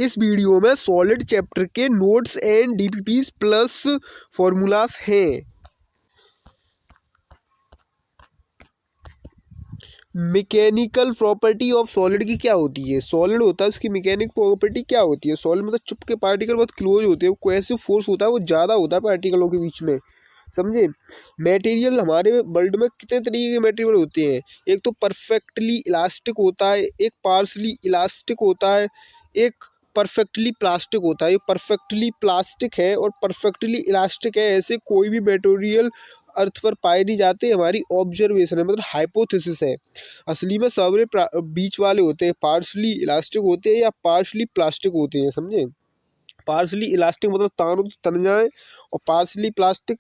इस वीडियो में solid chapter के notes and DPPs plus formulas हैं। मैकेनिकल प्रॉपर्टी ऑफ सॉलिड की क्या होती है? सॉलिड होता है उसकी मैकेनिक प्रॉपर्टी क्या होती है? सॉलिड मतलब चुपके पार्टिकल बहुत क्लोज होते हैं, कोहेसिव फोर्स होता है वो ज़्यादा होता है पार्टिकलों के बीच में, समझे। मटेरियल हमारे वर्ल्ड में कितने तरीके के मटेरियल होते हैं? एक तो परफेक्टली इलास्टिक होता है, एक पार्शली इलास्टिक होता है, एक परफेक्टली प्लास्टिक होता है। ये परफेक्टली प्लास्टिक है और परफेक्टली इलास्टिक है, ऐसे कोई भी मटेरियल अर्थ पर पाए नहीं जाते। हमारी ऑब्जर्वेशन है, मतलब हाइपोथेसिस है। असली में सारे बीच वाले होते हैं, पार्शली इलास्टिक होते हैं या पार्शली प्लास्टिक होते हैं, समझे। पार्शली इलास्टिक मतलब तानो तो तन जाए, और पार्शली प्लास्टिक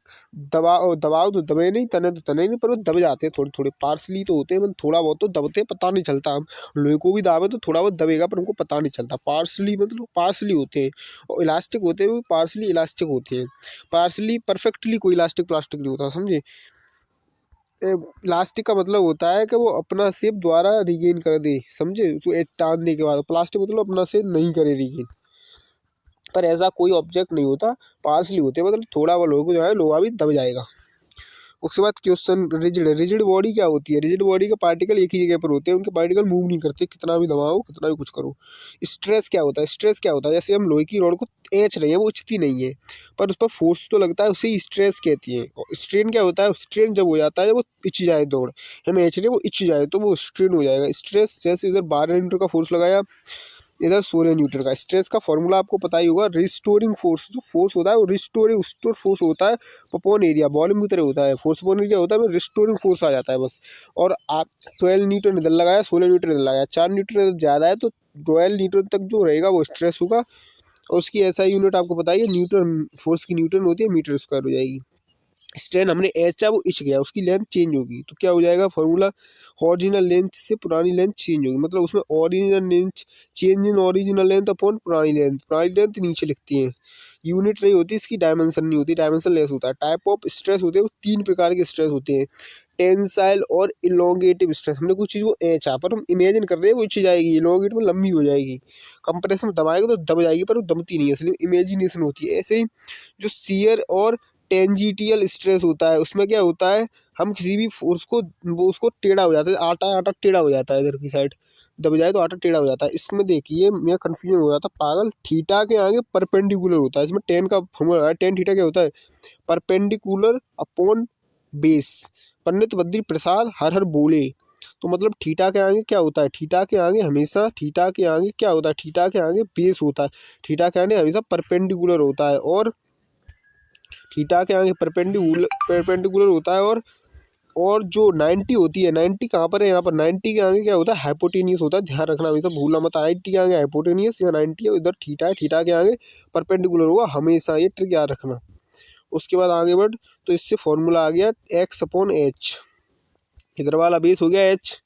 दबाओ तो दबे नहीं, तने तो तने नहीं, पर वो दब जाते हैं थोड़े थोड़े। पार्शली तो होते हैं मतलब थोड़ा बहुत तो दबते हैं, पता नहीं चलता। हम लोहे को भी दाबे तो थोड़ा बहुत दबेगा पर उनको पता नहीं चलता। पार्शली मतलब पार्शली होते हैं, और इलास्टिक होते हैं वो पार्शली इलास्टिक होते हैं। पार्शली परफेक्टली कोई इलास्टिक प्लास्टिक नहीं होता, समझे। इलास्टिक का मतलब होता है कि वो अपना शेप द्वारा रिगेन कर दे, समझे, उसको तानने के बाद। प्लास्टिक मतलब अपना शेप नहीं करे रिगेन, पर ऐसा कोई ऑब्जेक्ट नहीं होता। पार्शली होते मतलब थोड़ा वो लोगों जो है लोहा भी दब जाएगा। उसके बाद क्वेश्चन रिजिड। रिजिड बॉडी क्या होती है? रिजिड बॉडी के पार्टिकल एक ही जगह पर होते हैं, उनके पार्टिकल मूव नहीं करते, कितना भी दबाओ कितना भी कुछ करो। स्ट्रेस क्या होता है? स्ट्रेस क्या होता है? जैसे हम लोहे की रॉड को खींच रहे हैं, वो उछती नहीं है पर उस पर फोर्स तो लगता है, उसे स्ट्रेस कहती है। और स्ट्रेन क्या होता है? स्ट्रेन जब हो जाता है जब वो इच जाए, दौड़ हम खींच रहे हैं वो इच जाए तो वो स्ट्रेन हो जाएगा। स्ट्रेस जैसे इधर 12 न्यूटन का फोर्स लगाया, इधर 16 न्यूटन का। स्ट्रेस का फॉर्मूला आपको पता ही होगा, रिस्टोरिंग फोर्स। जो फोर्स होता है वो रिस्टोरिंग फोर्स होता है, अपॉन एरिया, वॉल्यूम की तरह होता है। फोर्स अपॉन एरिया होता है, में रिस्टोरिंग फोर्स आ जाता है बस। और आप 12 न्यूटन इधर लगाया, 16 न्यूटन इधर लगाया, 4 न्यूटन इधर ज़्यादा है तो 12 न्यूटन तक जो रहेगा वो स्ट्रेस होगा। और उसकी ऐसा यूनिट आपको पता ही है, न्यूटन। फोर्स की न्यूटन होती है, मीटर स्क्वायर हो जाएगी। स्ट्रेन हमने एच वो इच गया, उसकी लेंथ चेंज होगी तो क्या हो जाएगा फॉर्मूला? ओरिजिनल लेंथ से पुरानी लेंथ चेंज होगी, मतलब उसमें original length change in original length upon पुरानी लेंथ। पुरानी लेंथ नीचे लिखती है, यूनिट नहीं होती इसकी, डायमेंशन नहीं होती, डायमेंशन लेस होता है। टाइप ऑफ स्ट्रेस होते हैं वो 3 प्रकार के स्ट्रेस होते हैं, टेंसाइल और इलोंगेटिव स्ट्रेस। हमने कुछ चीज़ को एचा पर हम इमेजिन कर रहे हैं वो इच जाएगी, इलोंगेट में लंबी हो जाएगी, कंप्रेशन में दबाएगा तो दब जाएगी पर वो दबती नहीं है, इसलिए इमेजिनेशन होती है। ऐसे ही जो शियर और टेंजिटियल स्ट्रेस होता है, उसमें क्या होता है, हम किसी भी फोर्स को, वो उसको टेढ़ा हो जाता है, आटा आटा टेढ़ा हो जाता है, इधर की साइड दब जाए तो आटा टेढ़ा हो जाता है। इसमें देखिए मैं कन्फ्यूजन हो जाता पागल, थीटा के आगे परपेंडिकुलर होता है। इसमें टेन का फॉर्मूला है, टेन थीटा क्या होता है? Perpendicular upon base. Pandit Badri Prasad हर हर बोले। तो मतलब थीटा के आगे क्या होता है? थीटा के आगे हमेशा, थीटा के आगे क्या होता है? थीटा के आगे बेस होता है, थीटा के आगे हमेशा परपेंडिकुलर होता है, और थीटा के आगे परपेंडिकुलर होता है। और जो 90 होती है, 90 कहाँ पर है? यहाँ पर 90 के आगे क्या होता है? हाइपोटेनियस होता है, ध्यान रखना हमेशा, भूलना मत। 90 के आगे हाइपोटेनियस, या 90 है इधर थीटा है, थीटा के आगे परपेंडिकुलर होगा हमेशा, ये ट्रिक याद रखना। उसके बाद आगे बढ़ तो इससे फॉर्मूला आ गया एक्स अपॉन एच, इधर वाला बेस हो गया एच।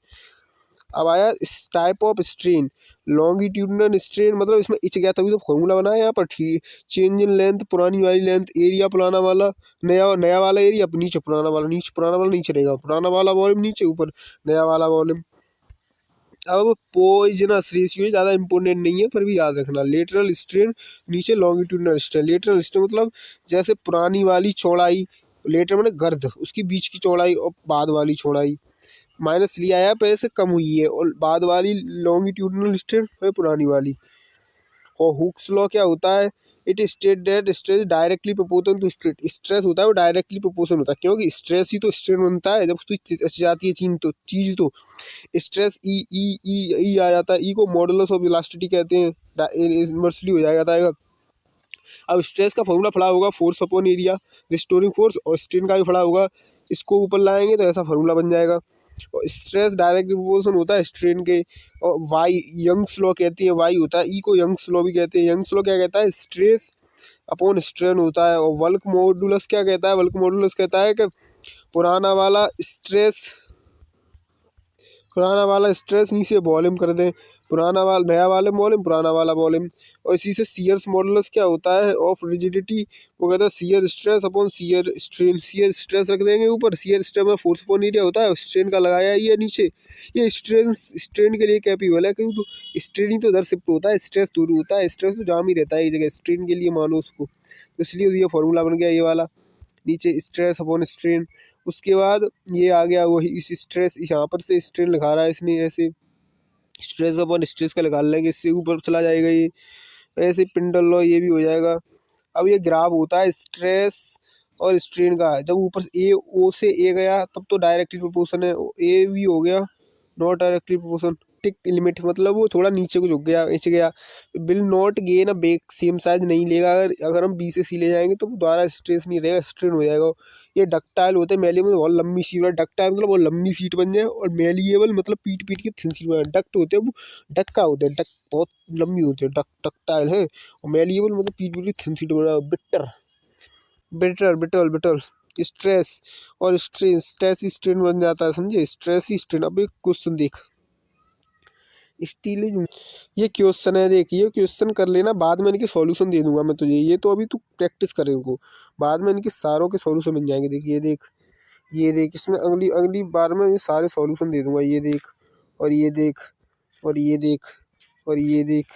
अब आया इस type of strain, longitudinal strain, मतलब इसमें इच गया तभी तो फॉर्मूला बनाया यहाँ पर। चेंज इन लेंथ, पुरानी वाली लेंथ, एरिया पुराना वाला, नया वाला एरिया, नीचे पुराना वाला, नीचे पुराना वाला नीचे रहेगा, पुराना वाला वॉल्यूम नीचे, ऊपर नया वाला वॉल्यूम। अब पॉइजनस रेशियो ज़्यादा इंपॉर्टेंट नहीं है पर भी याद रखना। लेटरल स्ट्रेन, नीचे लॉन्गिट्यूडनल स्ट्रेन। लेटरल स्ट्रेन मतलब जैसे पुरानी वाली चौड़ाई, लेटर मैंने गर्द, उसकी बीच की चौड़ाई और बाद वाली चौड़ाई माइनस लिया है, पहले से कम हुई है, और बाद वाली लॉन्गिट्यूडनल स्ट्रेन है पुरानी वाली। और हुक्स लॉ क्या होता है? It state that stress directly proportional to stress. Stress होता है वो डायरेक्टली प्रोपोर्शनल होता है, क्योंकि स्ट्रेस ही तो स्ट्रेन बनता है। जब उसकी जाती है चीज तो स्ट्रेस ई ई ई ई आ जाता है, ई को मॉडुलस ऑफ इलास्टिसिटी कहते हैं, इन्वर्सली हो जाता है। अब स्ट्रेस का फॉर्मूला पढ़ा होगा, force upon area, restoring force, और स्ट्रेन का भी पढ़ा होगा। इसको ऊपर लाएंगे तो ऐसा फॉर्मूला बन जाएगा। और स्ट्रेस डायरेक्ट प्रोपोर्शन होता है स्ट्रेन के। और वाई यंग्स लॉ कहती है, वाई होता है, ई को यंग्स लॉ भी कहते हैं। यंग्स लॉ क्या कहता है? स्ट्रेस अपॉन स्ट्रेन होता है। और वल्क मॉडुलस क्या कहता है? वल्क मॉडुलस कहता है कि पुराना वाला स्ट्रेस नीचे वॉल्यूम कर दें, पुराना वाला नया वाला वॉल्यूम, पुराना वाला वॉल्यूम। और इसी से शियर्स मॉडुलस क्या होता है ऑफ रिजिडिटी, वो कहता है shear stress upon shear strain. Shear stress रख देंगे ऊपर, शियर स्ट्रेस में फोर्स अपॉन एरिया होता है, स्ट्रेन का लगाया ही है नीचे। ये स्ट्रेन स्ट्रेन के लिए कैपेबल है, क्योंकि तो स्ट्रेन ही तो उधर शिफ्ट होता है, स्ट्रेस दूर होता है, स्ट्रेस तो जाम ही रहता है एक जगह, स्ट्रेन के लिए मानो उसको, तो इसलिए ये फॉर्मूला बन गया ये वाला, नीचे स्ट्रेस अपॉन स्ट्रेन। उसके बाद ये आ गया वही इस स्ट्रेस, यहाँ पर से स्ट्रेन लिखा रहा है इसने, ऐसे स्ट्रेस अपॉन स्ट्रेस का निकाल लेंगे, इससे ऊपर चला जाएगा ये, ऐसे पिंडल लॉ ये भी हो जाएगा। अब ये ग्राफ होता है स्ट्रेस और स्ट्रेन का, जब ऊपर से ए ओ से ए गया तब तो डायरेक्टली प्रोपोर्शन है, ए भी हो गया not directly proportion. Tick limit मतलब वो थोड़ा नीचे को झुक गया, इच गया, will not gain a back same size नहीं लेगा, अगर हम बी से सी ले जाएंगे तो दोबारा स्ट्रेस नहीं रहेगा, स्ट्रेन हो जाएगा। ये डक्टाइल होते हैं, मेलिएबल बहुत लंबी सीट, डक्टाइल मतलब बहुत लंबी सीट बन जाए, और मेलिएबल मतलब पीट पीट के थिन सीट बन जाए। डक्ट होते हैं वो डक्का होते हैं, डक बहुत लंबी होती है, डक्टाइल है, और मेलिएबल मतलब पीट पीट के थिन सीट बना। Bitter bitter brittle brittle stress और स्ट्रेन, स्ट्रेस स्ट्रेन बन जाता है, समझे, स्ट्रेस ही स्ट्रेन। अब एक क्वेश्चन देख, स्टील, ये क्वेश्चन है, देख ये क्वेश्चन कर लेना, बाद में इनके सॉल्यूशन दे दूंगा मैं तुझे, ये तो अभी तू प्रैक्टिस करे इनको, बाद में इनके सारों के सॉल्यूशन बन जाएंगे। देख ये देख, ये देख, इसमें अगली अगली बार में ये सारे सॉल्यूशन दे दूंगा, ये देख, और ये देख, और ये देख, और ये देख,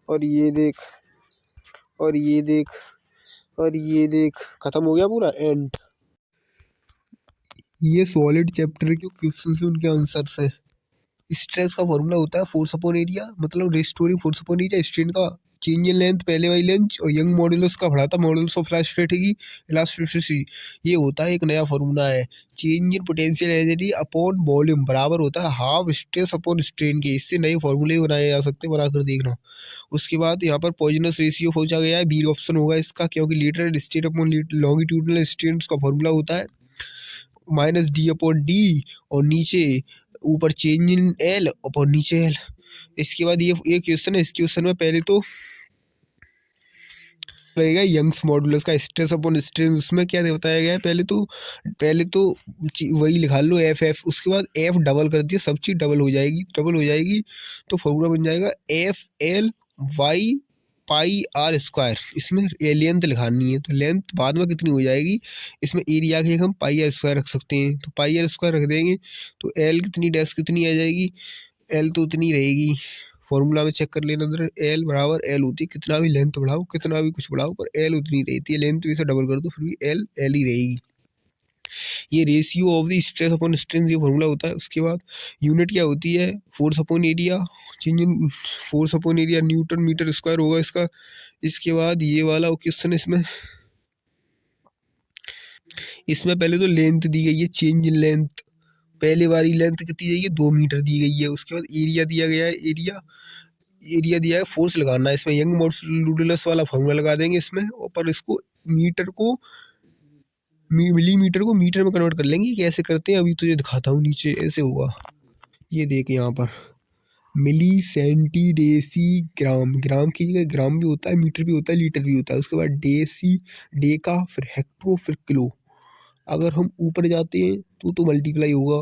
और ये देख, और ये देख, और ये देख, खत्म हो गया पूरा एंड। ये सॉलिड चैप्टर के क्वेश्चन से उनके आंसर्स है। स्ट्रेस का फॉर्मूला होता है फोर्स अपॉन एरिया, मतलब restoring force upon area, strain का चेंज इन लेंथ पहले वाली लेंथ, और यंग मॉडुलस का पढ़ा था, मॉडुलस ऑफ इलास्टिसिटी, ये होता है एक नया फॉर्मूला है। Change in potential energy upon volume बराबर होता है हाफ स्ट्रेस अपॉन स्ट्रेन के, इससे नए फॉर्मूले बनाए जा सकते हैं, बनाकर देखना। उसके बाद यहाँ पर पॉइजनस रेशियो खोजा गया है, बी ऑप्शन होगा इसका, क्योंकि litre state upon longitudinal strain का फॉर्मूला होता है माइनस डी अपॉन डी, और नीचे ऊपर चेंज इन एल और नीचे एल। इसके बाद ये क्वेश्चन है, इस क्वेश्चन में पहले तो रहेगा यंग्स मॉडुलस का स्ट्रेस अपॉन स्ट्रेन, उसमें क्या बताया गया है, पहले तो वही लिखा लो एफ एफ, उसके बाद एफ डबल कर दिया, सब चीज़ डबल हो जाएगी, तो फॉर्मूला बन जाएगा F L Y pi R square. इसमें लेंथ लिखानी है, तो लेंथ बाद में कितनी हो जाएगी, इसमें एरिया के हम पाई आर स्क्वायर रख सकते हैं, तो पाई आर स्क्वायर रख देंगे, तो एल कितनी डैश कितनी आ जाएगी, एल तो उतनी रहेगी, फॉर्मूला में चेक कर लेना अंदर, एल बराबर एल होती है, कितना भी लेंथ बढ़ाओ कितना भी कुछ बढ़ाओ पर एल उतनी रहती है, लेंथ भी से डबल कर दो फिर भी एल एल ही रहेगी। ये ratio of the stress upon strain ये फॉर्मूला होता है। उसके बाद यूनिट क्या होती है, force upon area, change in force upon area newton metre square होगा इसका। इसके बाद ये वाला क्वेश्चन, इसमें पहले तो लेंथ दी गई है, चेंज इन लेंथ, पहले वाली लेंथ कितनी दी गई है 2 मीटर दी गई है। उसके बाद एरिया दिया गया है, एरिया दिया है, फोर्स लगाना है, इसमें यंग मॉडुलस वाला फॉर्मूला लगा देंगे इसमें, और पर इसको मीटर को मिलीमीटर को मीटर में कन्वर्ट कर लेंगे, कैसे करते हैं अभी तुझे दिखाता हूँ, नीचे ऐसे होगा, ये देख यहाँ पर मिली सेंटी डेसी ग्राम, ग्राम की जगह ग्राम भी होता है, मीटर भी होता है, लीटर भी होता है। उसके बाद डेसी डेका, फिर हेक्टो, फिर किलो। अगर हम ऊपर जाते हैं तो मल्टीप्लाई होगा,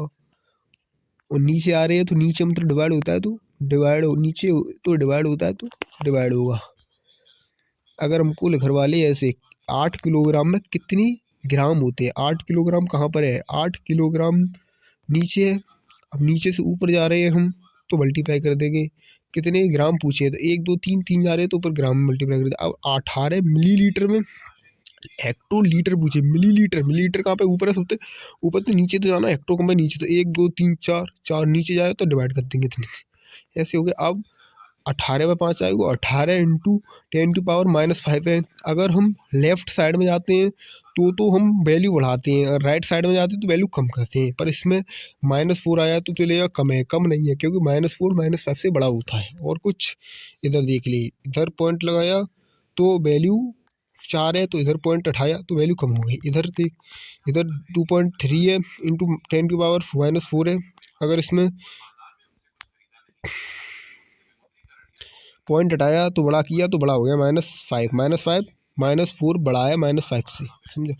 और नीचे आ रहे हैं तो नीचे मतलब डिवाइड होता है, तो डिवाइड नीचे तो डिवाइड होता है तो डिवाइड होगा। अगर हमको लिखवा ले ऐसे 8 किलोग्राम में कितनी ग्राम होते हैं, 8 किलोग्राम कहाँ पर है, 8 किलोग्राम नीचे है, अब नीचे से ऊपर जा रहे हैं हम तो मल्टीप्लाई कर देंगे, कितने ग्राम पूछे तो 1 2 3 3 जा रहे हैं तो ऊपर ग्राम में मल्टीप्लाई कर दें। अब 18 मिलीलीटर में हेक्टो लीटर पूछे, मिलीलीटर, मिलीलीटर कहाँ पे ऊपर है, सबसे ऊपर तो नीचे तो जाना, हेक्टो कम है नीचे, तो 1 2 3 4 4 नीचे जाए तो डिवाइड कर देंगे इतने, ऐसे हो गया। अब 18 में 5 आएगा, 18 इंटू 10⁻⁻5 है। अगर हम लेफ्ट साइड में जाते हैं तो हम वैल्यू बढ़ाते हैं, और राइट साइड में जाते हैं तो वैल्यू कम करते हैं, पर इसमें -4 आया तो चलेगा, कम है, कम नहीं है, क्योंकि -4 -5 से बड़ा होता है। और कुछ इधर देख लिए, इधर पॉइंट लगाया तो वैल्यू 4 है, तो इधर पॉइंट उठाया तो वैल्यू कम हो गई, इधर देख, इधर 2.3 है इंटू 10⁻⁻4 है। अगर इसमें पॉइंट हटाया तो बड़ा किया तो बड़ा हो गया -5, -4 बड़ा है -5 से, समझो।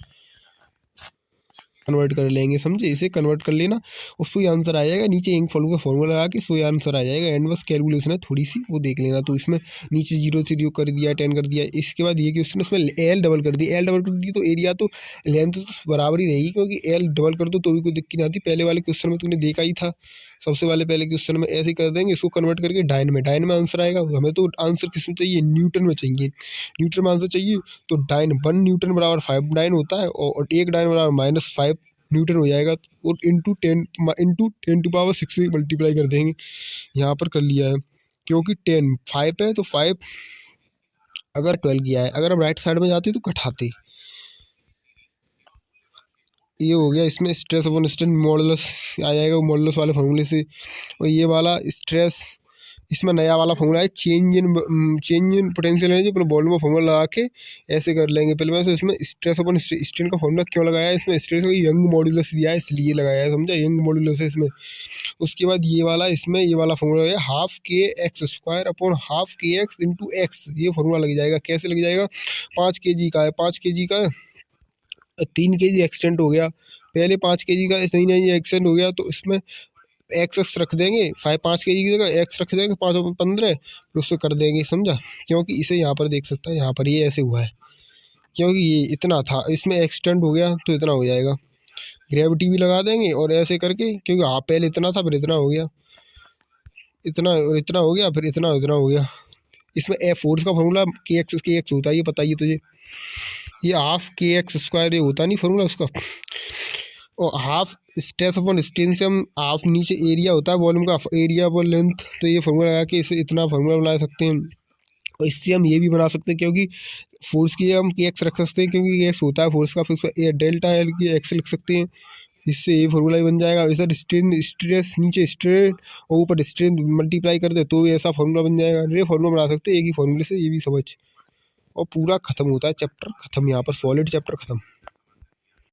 कन्वर्ट कर लेंगे, समझे। इसे कन्वर्ट कर लेना, उसको ही आंसर आ जाएगा। नीचे इंक फॉर्मूला फॉर्मूला लगा के सो ही आंसर आ जाएगा। एंड बस कैलकुलेशन है थोड़ी सी, वो देख लेना। तो इसमें नीचे 0 से 0 कर दिया, 10 कर दिया। इसके बाद ये कि उसने इसमें एल डबल कर दी, एल डबल कर दी तो एरिया तो लेंथ तो बराबर ही रहेगी, क्योंकि एल डबल कर दो तो भी कोई दिक्कत नहीं आती। पहले वाले क्वेश्चन में तुमने देखा ही था, सबसे पहले क्वेश्चन में ऐसे ही कर देंगे। इसको कन्वर्ट करके डाइन में आंसर आएगा। हमें तो आंसर किस में चाहिए, न्यूटन में चाहिए। न्यूटन में आंसर चाहिए तो डाइन 1 न्यूटन बराबर 5 डाइन होता है, और 1 डाइन बराबर -5 न्यूटन हो जाएगा। और इंटू 10 टू पावर 6 से मल्टीप्लाई कर देंगे। यहाँ पर कर लिया है, क्योंकि 10 5 है तो 5 अगर 12 किया है, अगर हम राइट साइड में जाते तो घटाते। ये हो गया। इसमें स्ट्रेस अपॉन स्ट्रेन मॉडुलस आ जाएगा मॉडुलस वाले फॉर्मूले से। और ये वाला स्ट्रेस, इसमें नया वाला फॉर्मूला है चेंज इन पोटेंशियल एनर्जी अपने वॉल्यूम का फॉर्मूला लगा के ऐसे कर लेंगे। पहले मैं इसमें स्ट्रेस अपॉन स्ट्रेन का फॉर्मूला क्यों लगाया है, इसमें स्ट्रेस को यंग मॉडुलस दिया है इसलिए लगाया है, समझा। यंग मॉडुलस है इसमें। उसके बाद ये वाला, इसमें ये वाला फॉर्मूला है ½ kx² upon ½ kx into x. ये फॉर्मूला लग जाएगा। कैसे लग जाएगा, 5 kg का है, 5 kg का 3 kg एक्सटेंड हो गया। पहले 5 kg का नहीं एक्सटेंड हो गया, तो इसमें एक्स रख देंगे। 5 kg की जगह एक्स रख देंगे, 5 और 15 फिर उससे कर देंगे, समझा। क्योंकि इसे यहाँ पर देख सकता है, यहाँ पर ये ऐसे हुआ है, क्योंकि ये इतना था, इसमें एक्सटेंड हो गया तो इतना हो जाएगा। ग्रेविटी भी लगा देंगे और ऐसे करके, क्योंकि हाँ पहले इतना था फिर इतना हो गया, इतना और इतना हो गया, फिर इतना इतना हो गया। इसमें फोर्स का फॉर्मूला के एक्स होता है, ये बताइए तुझे। ये ½ kx² ये होता नहीं फॉर्मूला उसका। और हाफ स्ट्रेस अपॉन स्ट्रेन से हम हाफ नीचे एरिया होता है वॉल्यूम का, एरिया अपॉन लेंथ, तो ये फॉर्मूला लगा के इसे इतना फॉर्मूला बना सकते हैं। और इससे हम ये भी बना सकते हैं, क्योंकि फोर्स की हम के एक्स रख सकते हैं, क्योंकि एक्स होता है फोर्स का, फिर उसका डेल्टा एल की एक्स लिख सकते हैं। इससे ये फॉर्मूला ही बन जाएगा। इधर स्ट्रेन स्ट्रेस नीचे स्ट्रेन और ऊपर स्ट्रेन मल्टीप्लाई कर दे तो ऐसा फॉर्मूला बन जाएगा। ये फॉर्मूला बना सकते हैं एक ही फॉर्मूले से, ये भी समझ। और पूरा खत्म होता है चैप्टर, खत्म। यहाँ पर सॉलिड चैप्टर खत्म।